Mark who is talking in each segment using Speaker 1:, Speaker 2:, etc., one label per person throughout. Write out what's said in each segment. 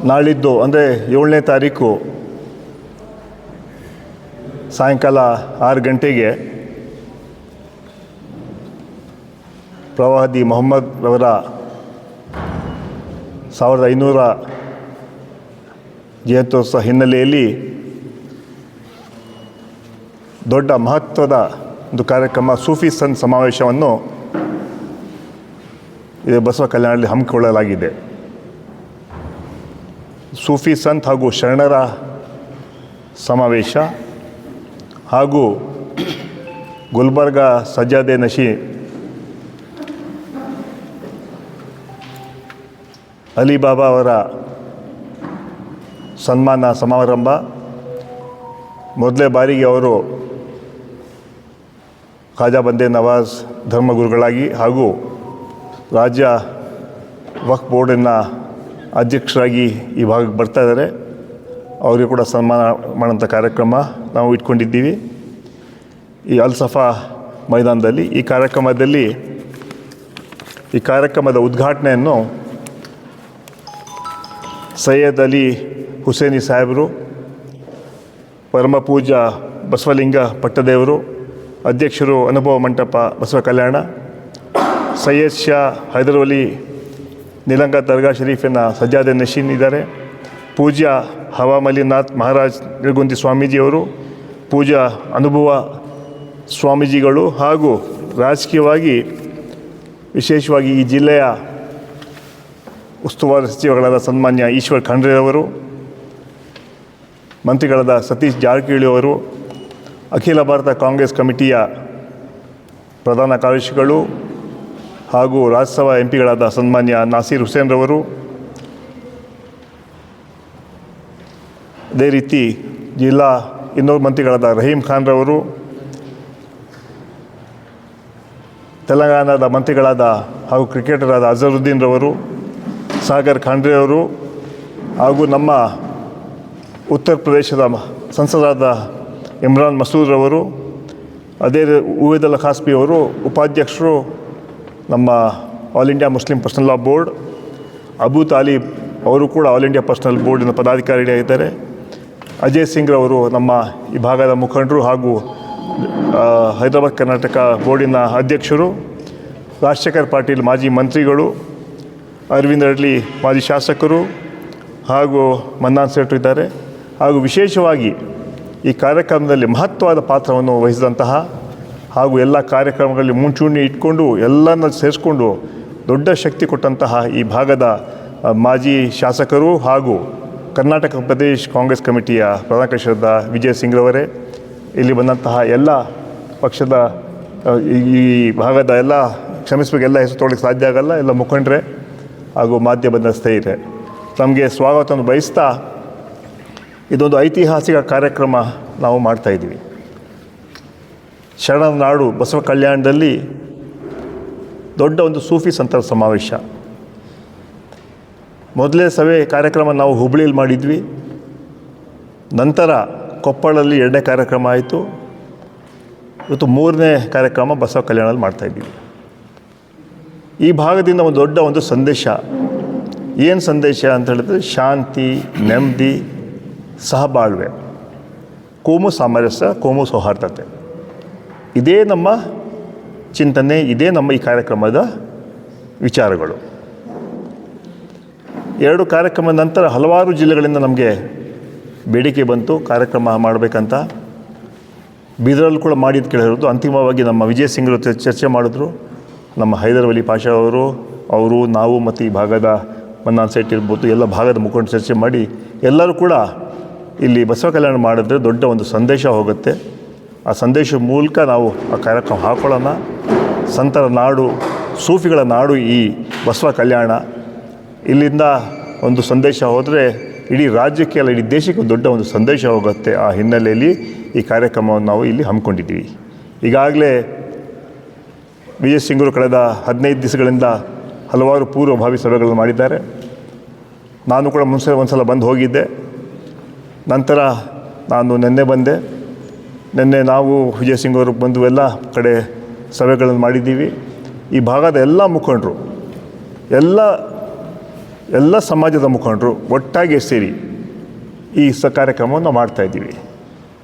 Speaker 1: ನಾಳಿದ್ದು ಅಂದರೆ 7ನೇ ತಾರೀಕು ಸಾಯಂಕಾಲ 6 ಗಂಟೆಗೆ ಪ್ರವಾದಿ ಮೊಹಮ್ಮದ್ ರವರ 1500 ಜಯಂತ್ಯೋತ್ಸವ ಹಿನ್ನೆಲೆಯಲ್ಲಿ ದೊಡ್ಡ ಮಹತ್ವದ ಒಂದು ಕಾರ್ಯಕ್ರಮ ಸೂಫಿ ಸಂತ್ ಸಮಾವೇಶವನ್ನು ಬಸವ ಕಲ್ಯಾಣದಲ್ಲಿ ಹಮ್ಮಿಕೊಳ್ಳಲಾಗಿದೆ. ಸೂಫಿ ಸಂತ್ ಹಾಗೂ ಶರಣರ ಸಮಾವೇಶ ಹಾಗೂ ಗುಲ್ಬರ್ಗ ಸಜ್ಜಾದೆ ನಶಿ ಅಲಿಬಾಬಾ ಅವರ ಸನ್ಮಾನ ಸಮಾರಂಭ. ಮೊದಲೇ ಬಾರಿಗೆ ಅವರು ಖಾಜಾ ಬಂದೇ ನವಾಜ್ ಧರ್ಮಗುರುಗಳಾಗಿ ಹಾಗೂ ರಾಜ್ಯ ವಕ್ಫ್ ಬೋರ್ಡಿನ ಅಧ್ಯಕ್ಷರಾಗಿ ಈ ಭಾಗಕ್ಕೆ ಬರ್ತಾ ಇದ್ದಾರೆ. ಅವರಿಗೆ ಕೂಡ ಸನ್ಮಾನ ಮಾಡೋಂಥ ಕಾರ್ಯಕ್ರಮ ನಾವು ಇಟ್ಕೊಂಡಿದ್ದೀವಿ ಈ ಅಲ್ಸಫಾ ಮೈದಾನದಲ್ಲಿ. ಈ ಕಾರ್ಯಕ್ರಮದ ಉದ್ಘಾಟನೆಯನ್ನು ಸೈಯದ್ ಅಲಿ ಹುಸೇನಿ ಸಾಹೇಬರು, ಪರಮ ಪೂಜ್ಯ ಬಸವಲಿಂಗ ಪಟ್ಟದೇವರು, ಅಧ್ಯಕ್ಷರು ಅನುಭವ ಮಂಟಪ ಬಸವ ಕಲ್ಯಾಣ, ಸೈಯದ್ ಶಾ ಹೈದರವಲಿ ನಿಲಂಗ ದರ್ಗಾ ಶರೀಫಿನ ಸಜ್ಜಾದೆ ನಶೀನ್ ಇದ್ದಾರೆ, ಪೂಜ್ಯ ಹವಾಮಲಿನಾಥ್ ಮಹಾರಾಜ್ ನಿರ್ಗುಂದಿ ಸ್ವಾಮೀಜಿಯವರು, ಪೂಜ್ಯ ಅನುಭವ ಸ್ವಾಮೀಜಿಗಳು ಹಾಗೂ ರಾಜಕೀಯವಾಗಿ ವಿಶೇಷವಾಗಿ ಈ ಜಿಲ್ಲೆಯ ಉಸ್ತುವಾರಿ ಸಚಿವಗಳಾದ ಸನ್ಮಾನ್ಯ ಈಶ್ವರ್ ಖಂಡ್ರೆಯವರು, ಮಂತ್ರಿಗಳಾದ ಸತೀಶ್ ಜಾರಕಿಹೊಳಿ ಅವರು, ಅಖಿಲ ಭಾರತ ಕಾಂಗ್ರೆಸ್ ಕಮಿಟಿಯ ಪ್ರಧಾನ ಕಾರ್ಯದರ್ಶಿಗಳು ಹಾಗೂ ರಾಜ್ಯಸಭಾ ಎಂಪಿಗಳಾದ ಸನ್ಮಾನ್ಯ ನಾಸೀರ್ ಹುಸೇನ್ ರವರು, ಅದೇ ರೀತಿ ಜಿಲ್ಲಾ ಇನ್ನೂರು ಮಂತ್ರಿಗಳಾದ ರಹೀಂ ಖಾನ್ ರವರು, ತೆಲಂಗಾಣದ ಮಂತ್ರಿಗಳಾದ ಹಾಗೂ ಕ್ರಿಕೆಟರಾದ ಅಜರುದ್ದೀನ್ ರವರು, ಸಾಗರ್ ಖಂಡ್ರೆ ಅವರು ಹಾಗೂ ನಮ್ಮ ಉತ್ತರ ಪ್ರದೇಶದ ಸಂಸದರಾದ ಇಮ್ರಾನ್ ಮಸೂದ್ ರವರು, ಅದೇ ಉವೇದುಲ್ಲಾ ಖಾಸ್ಮಿ ಅವರು ಉಪಾಧ್ಯಕ್ಷರು ನಮ್ಮ all India Muslim personal law board, Abu Talib ಅವರು ಕೂಡ ಆಲ್ ಇಂಡಿಯಾ ಪರ್ಸನಲ್ ಬೋರ್ಡಿನ ಪದಾಧಿಕಾರಿಯಾಗಿದ್ದಾರೆ, ಅಜಯ್ ಸಿಂಗ್ ರವರು ನಮ್ಮ ಈ ಭಾಗದ ಮುಖಂಡರು ಹಾಗೂ ಹೈದರಾಬಾದ್ ಕರ್ನಾಟಕ ಬೋರ್ಡಿನ ಅಧ್ಯಕ್ಷರು, ರಾಜಶೇಖರ್ ಪಾಟೀಲ್ ಮಾಜಿ ಮಂತ್ರಿಗಳು, ಅರವಿಂದ್ ಅಡ್ಲಿ ಮಾಜಿ ಶಾಸಕರು ಹಾಗೂ ಮನ್ನಾನ್ ಸೇಠ್ ಇದ್ದಾರೆ. ಹಾಗೂ ವಿಶೇಷವಾಗಿ ಈ ಕಾರ್ಯಕ್ರಮದಲ್ಲಿ ಮಹತ್ವದ ಪಾತ್ರವನ್ನು ವಹಿಸಿದಂತಹ ಹಾಗೂ ಎಲ್ಲ ಕಾರ್ಯಕ್ರಮಗಳಲ್ಲಿ ಮುಂಚೂಣಿ ಇಟ್ಕೊಂಡು ಎಲ್ಲರನ್ನ ಸೇರಿಸ್ಕೊಂಡು ದೊಡ್ಡ ಶಕ್ತಿ ಕೊಟ್ಟಂತಹ ಈ ಭಾಗದ ಮಾಜಿ ಶಾಸಕರು ಹಾಗೂ ಕರ್ನಾಟಕ ಪ್ರದೇಶ್ ಕಾಂಗ್ರೆಸ್ ಕಮಿಟಿಯ ಪ್ರಧಾನ ಕಾರ್ಯದರ್ಶಿಯಾದ ವಿಜಯ್ ಸಿಂಗ್ ರವರೇ, ಇಲ್ಲಿ ಬಂದಂತಹ ಎಲ್ಲ ಪಕ್ಷದ ಈ ಭಾಗದ ಎಲ್ಲ ಕ್ಷಮಿಸಬೇಕೆಲ್ಲ ಹೆಸರು ತೊಗೊಳ್ಳಿಕ್ಕೆ ಸಾಧ್ಯ ಆಗಲ್ಲ, ಎಲ್ಲ ಮುಖಂಡರೇ ಹಾಗೂ ಮಾಧ್ಯಮದ ಸ್ನೇಹಿತರೆ, ನಮಗೆ ಸ್ವಾಗತವನ್ನು ಬಯಸ್ತಾ ಇದೊಂದು ಐತಿಹಾಸಿಕ ಕಾರ್ಯಕ್ರಮ ನಾವು ಮಾಡ್ತಾಯಿದ್ದೀವಿ. ಶರಣರ ನಾಡು ಬಸವ ಕಲ್ಯಾಣದಲ್ಲಿ ದೊಡ್ಡ ಒಂದು ಸೂಫಿ ಸಂತರ ಸಮಾವೇಶ. ಮೊದಲೇ ಸಭೆ ಕಾರ್ಯಕ್ರಮ ನಾವು ಹುಬ್ಬಳ್ಳಿಯಲ್ಲಿ ಮಾಡಿದ್ವಿ, ನಂತರ ಕೊಪ್ಪಳಲ್ಲಿ 2ನೇ ಕಾರ್ಯಕ್ರಮ ಆಯಿತು, ಇವತ್ತು 3ನೇ ಕಾರ್ಯಕ್ರಮ ಬಸವ ಕಲ್ಯಾಣದಲ್ಲಿ ಮಾಡ್ತಾಯಿದ್ದೀವಿ. ಈ ಭಾಗದಿಂದ ಒಂದು ದೊಡ್ಡ ಒಂದು ಸಂದೇಶ. ಏನು ಸಂದೇಶ ಅಂತ ಹೇಳಿದ್ರೆ ಶಾಂತಿ, ನೆಮ್ಮದಿ, ಸಹಬಾಳ್ವೆ, ಕೋಮು ಸಾಮರಸ್ಯ, ಕೋಮು ಸೌಹಾರ್ದತೆ. ಇದೇ ನಮ್ಮ ಚಿಂತನೆ, ಇದೇ ನಮ್ಮ ಈ ಕಾರ್ಯಕ್ರಮದ ವಿಚಾರಗಳು. 2 ಕಾರ್ಯಕ್ರಮದ ನಂತರ ಹಲವಾರು ಜಿಲ್ಲೆಗಳಿಂದ ನಮಗೆ ಬೇಡಿಕೆ ಬಂತು ಕಾರ್ಯಕ್ರಮ ಮಾಡಬೇಕಂತ. ಬೀದರಲ್ಲಿ ಕೂಡ ಮಾಡಿದ್ದು ಕೇಳಿರೋದು. ಅಂತಿಮವಾಗಿ ನಮ್ಮ ವಿಜಯ್ ಸಿಂಗ್ ಚರ್ಚೆ ಮಾಡಿದ್ರು. ನಮ್ಮ ಹೈದರವಲಿ ಪಾಷಾ ಅವರು ನಾವು ಮತ್ತು ಈ ಭಾಗದ ಮನ್ನಾನ್ ಸೇಠ್ ಇರ್ಬೋದು, ಎಲ್ಲ ಭಾಗದ ಮುಖಂಡರು ಚರ್ಚೆ ಮಾಡಿ ಎಲ್ಲರೂ ಕೂಡ ಇಲ್ಲಿ ಬಸವ ಕಲ್ಯಾಣ ಮಾಡಿದ್ರೆ ದೊಡ್ಡ ಒಂದು ಸಂದೇಶ ಹೋಗುತ್ತೆ. ಆ ಸಂದೇಶದ ಮೂಲಕ ನಾವು ಆ ಕಾರ್ಯಕ್ರಮ ಹಾಕೊಳ್ಳೋಣ. ಸಂತರ ನಾಡು, ಸೂಫಿಗಳ ನಾಡು ಈ ಬಸವ ಕಲ್ಯಾಣ. ಇಲ್ಲಿಂದ ಒಂದು ಸಂದೇಶ ಹೋದರೆ ಇಡೀ ರಾಜ್ಯಕ್ಕೆ ಅಲ್ಲ, ಇಡೀ ದೇಶಕ್ಕೆ ದೊಡ್ಡ ಒಂದು ಸಂದೇಶ ಹೋಗುತ್ತೆ. ಆ ಹಿನ್ನೆಲೆಯಲ್ಲಿ ಈ ಕಾರ್ಯಕ್ರಮವನ್ನು ನಾವು ಇಲ್ಲಿ ಹಮ್ಮಿಕೊಂಡಿದ್ದೀವಿ. ಈಗಾಗಲೇ ವಿಜಯ್ ಸಿಂಗರು ಕಳೆದ 15 ದಿವಸಗಳಿಂದ ಹಲವಾರು ಪೂರ್ವಭಾವಿ ಸಭೆಗಳನ್ನು ಮಾಡಿದ್ದಾರೆ. ನಾನು ಕೂಡ ಒಂದು ಸಲ ಬಂದು ಹೋಗಿದ್ದೆ. ನಂತರ ನಾನು ನಿನ್ನೆ ಬಂದೆ. ನಿನ್ನೆ ನಾವು ವಿಜಯ್ ಸಿಂಗ್ ಅವರು ಬಂದು ಎಲ್ಲ ಕಡೆ ಸಭೆಗಳನ್ನು ಮಾಡಿದ್ದೀವಿ. ಈ ಭಾಗದ ಎಲ್ಲ ಮುಖಂಡರು, ಎಲ್ಲ ಎಲ್ಲ ಸಮಾಜದ ಮುಖಂಡರು ಒಟ್ಟಾಗಿ ಸೇರಿ ಈ ಕಾರ್ಯಕ್ರಮವನ್ನು ಮಾಡ್ತಾಯಿದ್ದೀವಿ.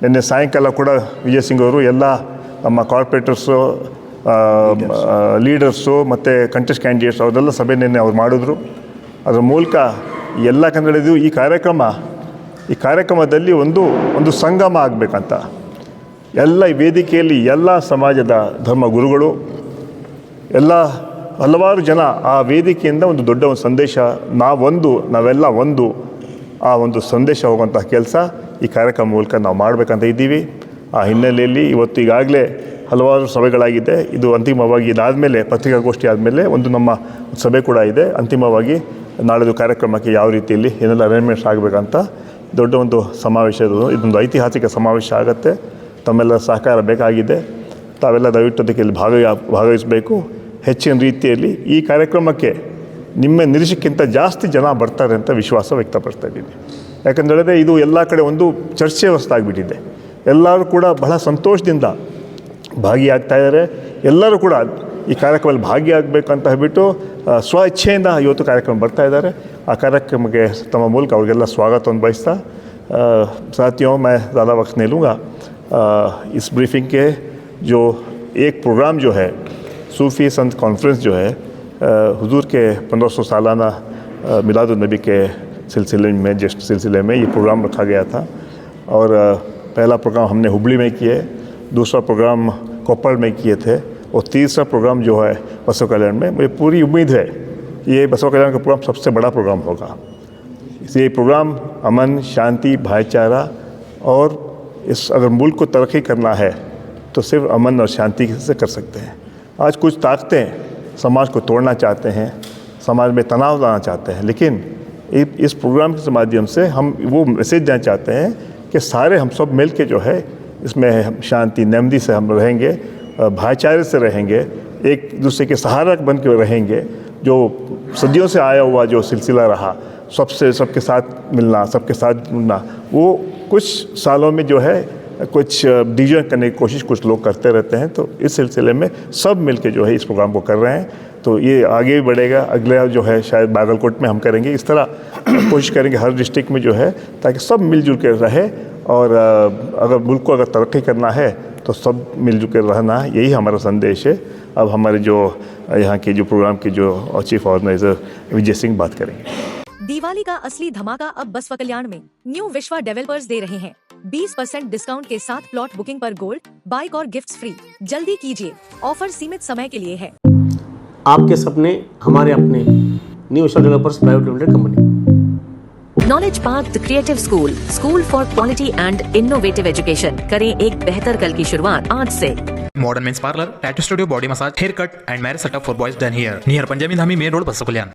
Speaker 1: ನಿನ್ನೆ ಸಾಯಂಕಾಲ ಕೂಡ ವಿಜಯ್ ಸಿಂಗ್ ಅವರು ಎಲ್ಲ ನಮ್ಮ ಕಾರ್ಪೊರೇಟರ್ಸು, ಲೀಡರ್ಸು ಮತ್ತು ಕಂಟೆಸ್ಟ್ ಕ್ಯಾಂಡಿಡೇಟ್ಸ್ ಅವರೆಲ್ಲ ಸಭೆ ನಿನ್ನೆ ಅವ್ರು ಮಾಡಿದ್ರು. ಅದರ ಮೂಲಕ ಎಲ್ಲ ಕನ್ನಡದ್ದು ಈ ಕಾರ್ಯಕ್ರಮದಲ್ಲಿ ಒಂದು ಸಂಗಮ ಆಗಬೇಕಂತ ಎಲ್ಲ ಈ ವೇದಿಕೆಯಲ್ಲಿ ಎಲ್ಲ ಸಮಾಜದ ಧರ್ಮ ಗುರುಗಳು ಎಲ್ಲ ಹಲವಾರು ಜನ ಆ ವೇದಿಕೆಯಿಂದ ಒಂದು ದೊಡ್ಡ ಒಂದು ಸಂದೇಶ, ನಾವೆಲ್ಲ ಒಂದು ಆ ಒಂದು ಸಂದೇಶ ಹೋಗುವಂಥ ಕೆಲಸ ಈ ಕಾರ್ಯಕ್ರಮ ಮೂಲಕ ನಾವು ಮಾಡಬೇಕಂತ ಇದ್ದೀವಿ. ಆ ಹಿನ್ನೆಲೆಯಲ್ಲಿ ಇವತ್ತು ಈಗಾಗಲೇ ಹಲವಾರು ಸಭೆಗಳಾಗಿದೆ. ಇದು ಅಂತಿಮವಾಗಿ ಇದಾದಮೇಲೆ ಪತ್ರಿಕಾಗೋಷ್ಠಿ ಆದಮೇಲೆ ಒಂದು ನಮ್ಮ ಸಭೆ ಕೂಡ ಇದೆ. ಅಂತಿಮವಾಗಿ ನಾಳೆದು ಕಾರ್ಯಕ್ರಮಕ್ಕೆ ಯಾವ ರೀತಿಯಲ್ಲಿ ಏನೆಲ್ಲ ಅರೇಂಜ್ಮೆಂಟ್ಸ್ ಆಗಬೇಕಂತ ದೊಡ್ಡ ಒಂದು ಸಮಾವೇಶ, ಇದೊಂದು ಐತಿಹಾಸಿಕ ಸಮಾವೇಶ ಆಗುತ್ತೆ. ತಮ್ಮೆಲ್ಲ ಸಹಕಾರ ಬೇಕಾಗಿದೆ. ತಾವೆಲ್ಲ ದಯವಿಟ್ಟು ಅದಕ್ಕೆ ಇಲ್ಲಿ ಭಾಗವಹಿಸಬೇಕು. ಹೆಚ್ಚಿನ ರೀತಿಯಲ್ಲಿ ಈ ಕಾರ್ಯಕ್ರಮಕ್ಕೆ ನಿಮ್ಮ ನಿರೀಕ್ಷೆಗಿಂತ ಜಾಸ್ತಿ ಜನ ಬರ್ತಾರೆ ಅಂತ ವಿಶ್ವಾಸ ವ್ಯಕ್ತಪಡಿಸ್ತಾ ಇದ್ದೀನಿ. ಯಾಕಂದರೆ ಇದು ಎಲ್ಲ ಕಡೆ ಒಂದು ಚರ್ಚೆ ಹೊಸದಾಗಿಬಿಟ್ಟಿದೆ. ಎಲ್ಲರೂ ಕೂಡ ಬಹಳ ಸಂತೋಷದಿಂದ ಭಾಗಿಯಾಗ್ತಾ ಇದ್ದಾರೆ. ಎಲ್ಲರೂ ಕೂಡ ಈ ಕಾರ್ಯಕ್ರಮದಲ್ಲಿ ಭಾಗಿಯಾಗಬೇಕಂತ ಹೇಳ್ಬಿಟ್ಟು ಸ್ವ ಇಚ್ಛೆಯಿಂದ ಇವತ್ತು ಕಾರ್ಯಕ್ರಮ ಬರ್ತಾ ಇದ್ದಾರೆ. ಆ ಕಾರ್ಯಕ್ರಮಕ್ಕೆ ತಮ್ಮ ಮೂಲಕ ಅವ್ರಿಗೆಲ್ಲ ಸ್ವಾಗತವನ್ನು ಬಯಸ್ತಾ साथियों, मैं ज़्यादा वक्त नहीं लूँगा. इस ब्रीफिंग के जो एक प्रोग्राम जो है सूफ़ी संत कॉन्फ्रेंस जो है हुजूर के 1500 सालाना मिलादुन्नबी के सिलसिले में ये प्रोग्राम रखा गया था. और पहला प्रोग्राम हमने हुबली में किए, दूसरा प्रोग्राम कोप्पल में किए थे और तीसरा प्रोग्राम जो है बसव कल्याण में. मुझे पूरी उम्मीद है ये बसव कल्याण का प्रोग्राम सबसे बड़ा प्रोग्राम होगा. ये प्रोग्राम अमन, शांति, भाईचारा और अगर मुल्क को तरक्की करना है तो सिर्फ अमन और शांति से कर सकते हैं. आज कुछ ताकतें समाज को तोड़ना चाहते हैं, समाज में तनाव लाना चाहते हैं, लेकिन इस प्रोग्राम के माध्यम से हम वो मैसेज देना चाहते हैं कि सारे हम सब मिल के जो है इसमें शांति, नेमदी से हम रहेंगे, भाईचारे से रहेंगे, एक दूसरे के सहारा बन के रहेंगे. जो सदियों से आया हुआ जो सिलसिला रहा, सबके साथ मिलना, सबके साथ जुड़ना, वो कुछ सालों में जो है कुछ डिवीजन करने की कोशिश कुछ लोग करते रहते हैं. तो इस सिलसिले में सब मिलके जो है इस प्रोग्राम को कर रहे हैं. तो ये आगे भी बढ़ेगा. अगला जो है शायद बागलकोट में हम करेंगे. इस तरह कोशिश करेंगे हर डिस्ट्रिक्ट में जो है, ताकि सब मिलजुल के रहे. और अगर मुल्क को अगर तरक्की करना है तो सब मिलजुल कर रहना, यही हमारा संदेश है. अब हमारे जो यहाँ के जो प्रोग्राम के जो चीफ ऑर्गेनाइजर विजय सिंह बात करेंगे.
Speaker 2: दिवाली का असली धमाका अब बसव कल्याण में न्यू विश्वा डेवलपर्स दे रहे हैं 20% डिस्काउंट के साथ प्लॉट बुकिंग पर गोल्ड, बाइक और गिफ्ट्स फ्री. जल्दी कीजिए, ऑफर सीमित समय के लिए है.
Speaker 3: आपके सपने हमारे अपने. न्यू विश्वा developers private limited company.
Speaker 2: Knowledge park the creative school for quality and innovative education. करें एक बेहतर कल की शुरुआत आज से.
Speaker 4: Modern men's parlor, tattoo studio, body massage, haircut and marriage setup for boys done here. Near Panjabi Dhami Main Road, Basa Kalyan.